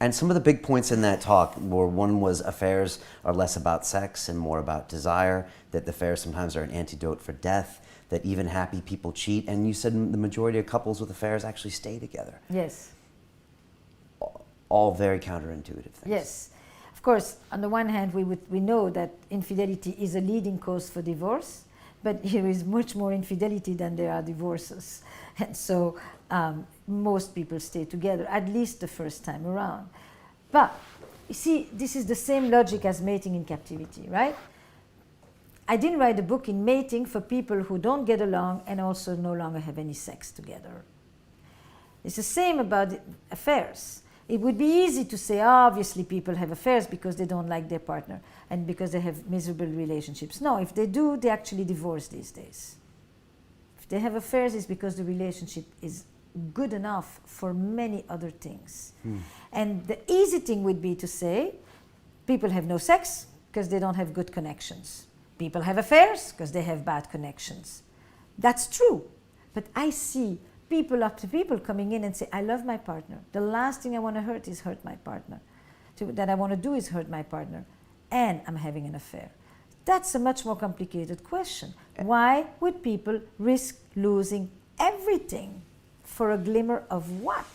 And some of the big points in that talk were, one was affairs are less about sex and more about desire, that the affairs sometimes are an antidote for death, that even happy people cheat, and you said the majority of couples with affairs actually stay together. Yes. All very counterintuitive things. Yes. Of course, on the one hand, we know that infidelity is a leading cause for divorce, but there is much more infidelity than there are divorces. And so most people stay together, at least the first time around. But, you see, this is the same logic as mating in captivity, right? I didn't write a book in mating for people who don't get along and also no longer have any sex together. It's the same about affairs. It would be easy to say, obviously people have affairs because they don't like their partner and because they have miserable relationships. No, if they do, they actually divorce these days. If they have affairs, it's because the relationship is good enough for many other things. And the easy thing would be to say, people have no sex because they don't have good connections. People have affairs because they have bad connections. That's true. But I see people after people coming in and say, I love my partner. The last thing I want to hurt is hurt my partner. That I want to do is hurt my partner. And I'm having an affair. That's a much more complicated question. Why would people risk losing everything for a glimmer of what?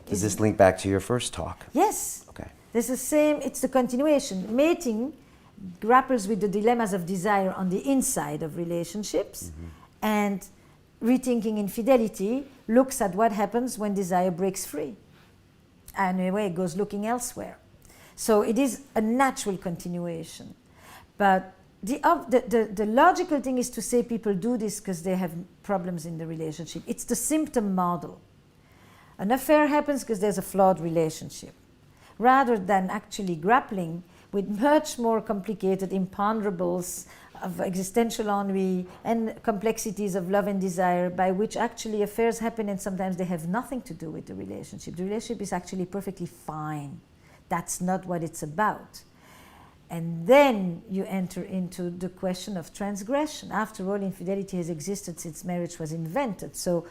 Does this link back to your first talk? Yes. Okay. This is the same, it's the continuation. Mating grapples with the dilemmas of desire on the inside of relationships, and rethinking infidelity looks at what happens when desire breaks free. And in a way, it goes looking elsewhere. So it is a natural continuation. But the logical thing is to say people do this because they have problems in the relationship. It's the symptom model. An affair happens because there's a flawed relationship, rather than actually grappling with much more complicated imponderables of existential ennui and complexities of love and desire, by which actually affairs happen and sometimes they have nothing to do with the relationship. The relationship is actually perfectly fine. That's not what it's about. And then you enter into the question of transgression. After all, infidelity has existed since marriage was invented. So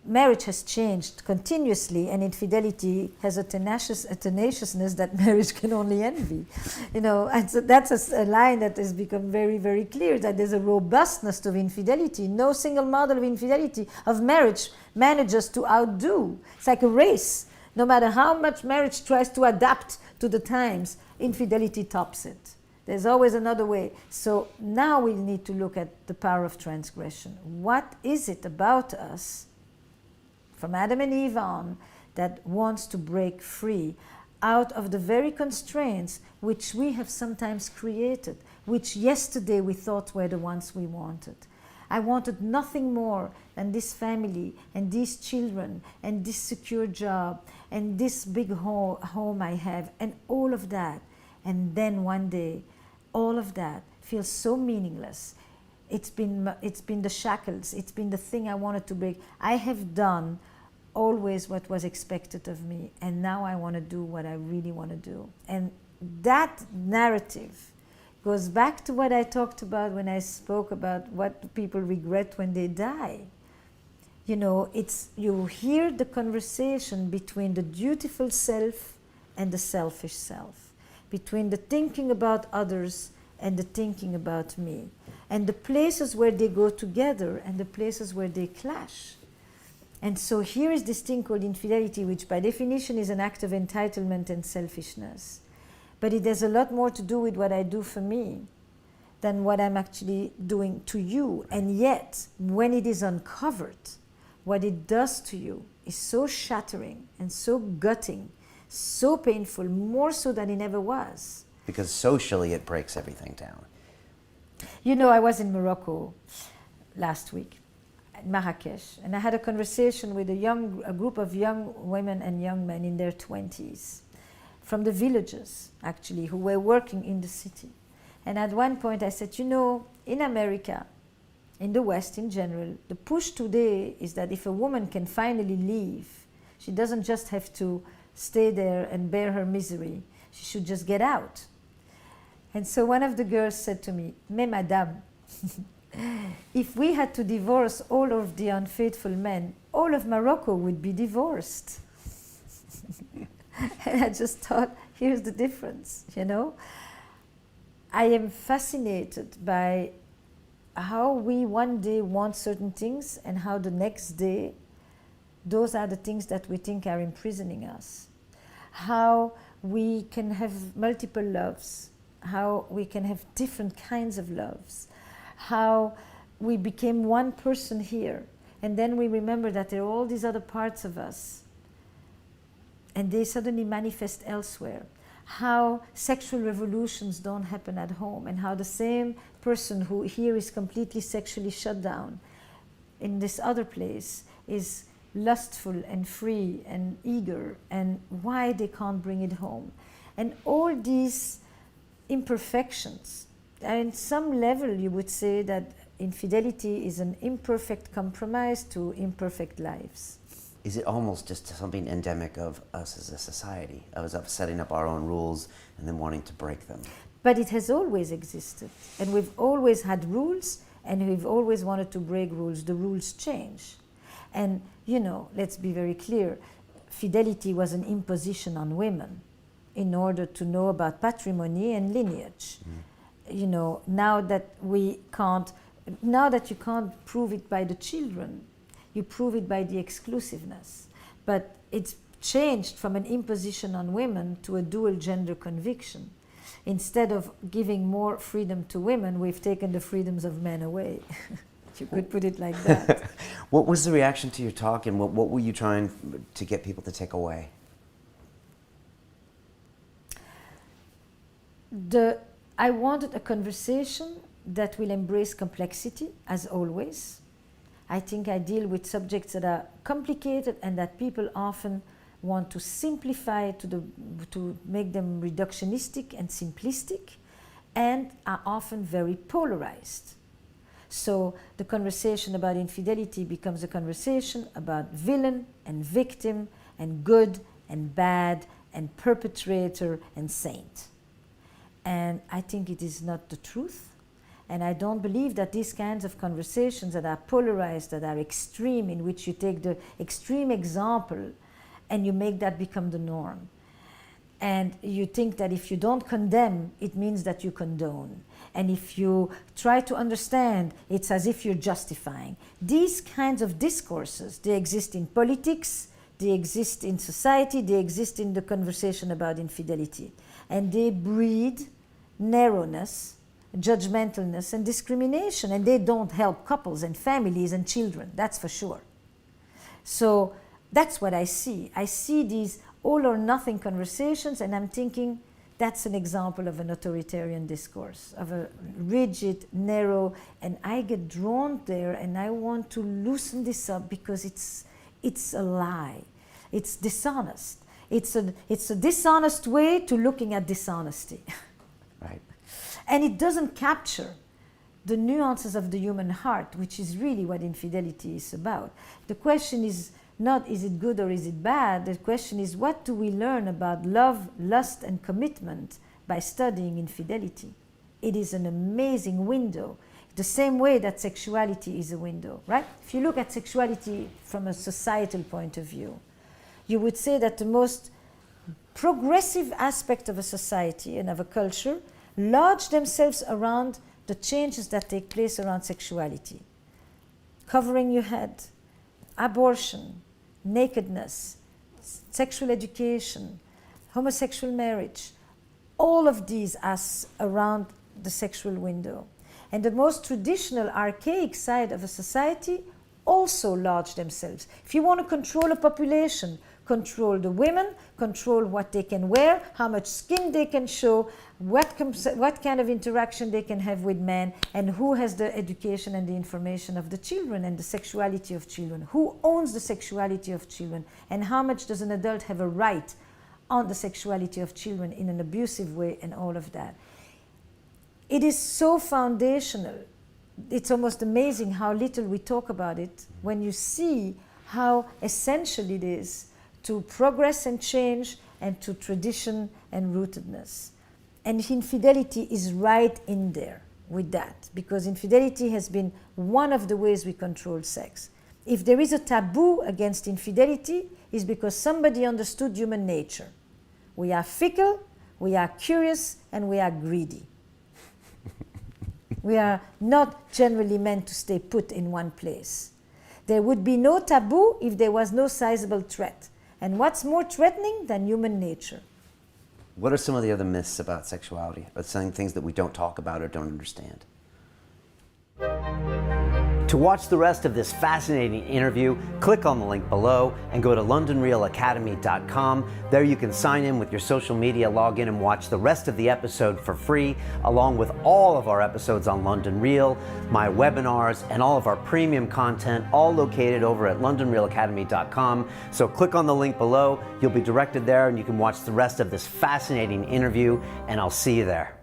marriage has changed continuously, and infidelity has a tenaciousness that marriage can only envy. You know, and so that's a line that has become very, very clear, that there's a robustness to infidelity. No single model of infidelity, of marriage, manages to outdo. It's like a race. No matter how much marriage tries to adapt to the times, infidelity tops it. There's always another way. So now we need to look at the power of transgression. What is it about us, from Adam and Eve on, that wants to break free out of the very constraints which we have sometimes created, which yesterday we thought were the ones we wanted? I wanted nothing more than this family and these children and this secure job and this big home I have and all of that. And then one day, all of that feels so meaningless. It's been the shackles. It's been the thing I wanted to break. I have done always what was expected of me, and now I want to do what I really want to do. And that narrative goes back to what I talked about when I spoke about what people regret when they die. You know, you hear the conversation between the dutiful self and the selfish self, between the thinking about others and the thinking about me, and the places where they go together and the places where they clash. And so here is this thing called infidelity, which by definition is an act of entitlement and selfishness. But it has a lot more to do with what I do for me than what I'm actually doing to you. And yet, when it is uncovered, what it does to you is so shattering and so gutting, so painful, more so than it ever was. Because socially it breaks everything down. You know, I was in Morocco last week, at Marrakesh, and I had a conversation with a group of young women and young men in their 20s, from the villages, actually, who were working in the city. And at one point I said, you know, in America, in the West in general, the push today is that if a woman can finally leave, she doesn't just have to stay there and bear her misery. She should just get out. And so one of the girls said to me, "Mais madame, if we had to divorce all of the unfaithful men, all of Morocco would be divorced." And I just thought, here's the difference, you know. I am fascinated by how we one day want certain things and how the next day those are the things that we think are imprisoning us. How we can have multiple loves, how we can have different kinds of loves, how we became one person here, and then we remember that there are all these other parts of us, and they suddenly manifest elsewhere. How sexual revolutions don't happen at home, and how the same person who here is completely sexually shut down, in this other place is lustful and free and eager, and why they can't bring it home. And all these imperfections, and at some level you would say that infidelity is an imperfect compromise to imperfect lives. Is it almost just something endemic of us as a society, of setting up our own rules and then wanting to break them? But it has always existed, and we've always had rules, and we've always wanted to break rules. The rules change. And, you know, let's be very clear, fidelity was an imposition on women in order to know about patrimony and lineage. You know, now that you can't prove it by the children, you prove it by the exclusiveness. But it's changed from an imposition on women to a dual gender conviction. Instead of giving more freedom to women, we've taken the freedoms of men away. You could put it like that. What was the reaction to your talk, and what were you trying to get people to take away? I wanted a conversation that will embrace complexity, as always. I think I deal with subjects that are complicated and that people often want to simplify to make them reductionistic and simplistic, and are often very polarized. So the conversation about infidelity becomes a conversation about villain and victim and good and bad and perpetrator and saint. And I think it is not the truth. And I don't believe that these kinds of conversations that are polarized, that are extreme, in which you take the extreme example and you make that become the norm. And you think that if you don't condemn, it means that you condone. And if you try to understand, it's as if you're justifying. These kinds of discourses, they exist in politics, they exist in society, they exist in the conversation about infidelity. And they breed narrowness, judgmentalness, and discrimination. And they don't help couples and families and children, that's for sure. So that's what I see. I see these all or nothing conversations, and I'm thinking that's an example of an authoritarian discourse, of a rigid, narrow, and I get drawn there and I want to loosen this up because it's a lie. It's dishonest. It's a dishonest way to looking at dishonesty. Right. And it doesn't capture the nuances of the human heart, which is really what infidelity is about. The question is not is it good or is it bad? The question is, what do we learn about love, lust, and commitment by studying infidelity? It is an amazing window, the same way that sexuality is a window, right? If you look at sexuality from a societal point of view, you would say that the most progressive aspect of a society and of a culture lodge themselves around the changes that take place around sexuality. Covering your head, abortion, nakedness, sexual education, homosexual marriage, all of these are around the sexual window. And the most traditional, archaic side of a society also lodge themselves. If you want to control a population, control the women, control what they can wear, how much skin they can show, what kind of interaction they can have with men, and who has the education and the information of the children and the sexuality of children, who owns the sexuality of children, and how much does an adult have a right on the sexuality of children in an abusive way, and all of that. It is so foundational. It's almost amazing how little we talk about it when you see how essential it is to progress and change and to tradition and rootedness. And infidelity is right in there with that, because infidelity has been one of the ways we control sex. If there is a taboo against infidelity, it's because somebody understood human nature. We are fickle, we are curious, and we are greedy. We are not generally meant to stay put in one place. There would be no taboo if there was no sizable threat. And what's more threatening than human nature? What are some of the other myths about sexuality? Or some things that we don't talk about or don't understand? To watch the rest of this fascinating interview, click on the link below and go to londonrealacademy.com. There you can sign in with your social media, log in and watch the rest of the episode for free, along with all of our episodes on London Real, my webinars, and all of our premium content, all located over at londonrealacademy.com. So click on the link below, you'll be directed there and you can watch the rest of this fascinating interview, and I'll see you there.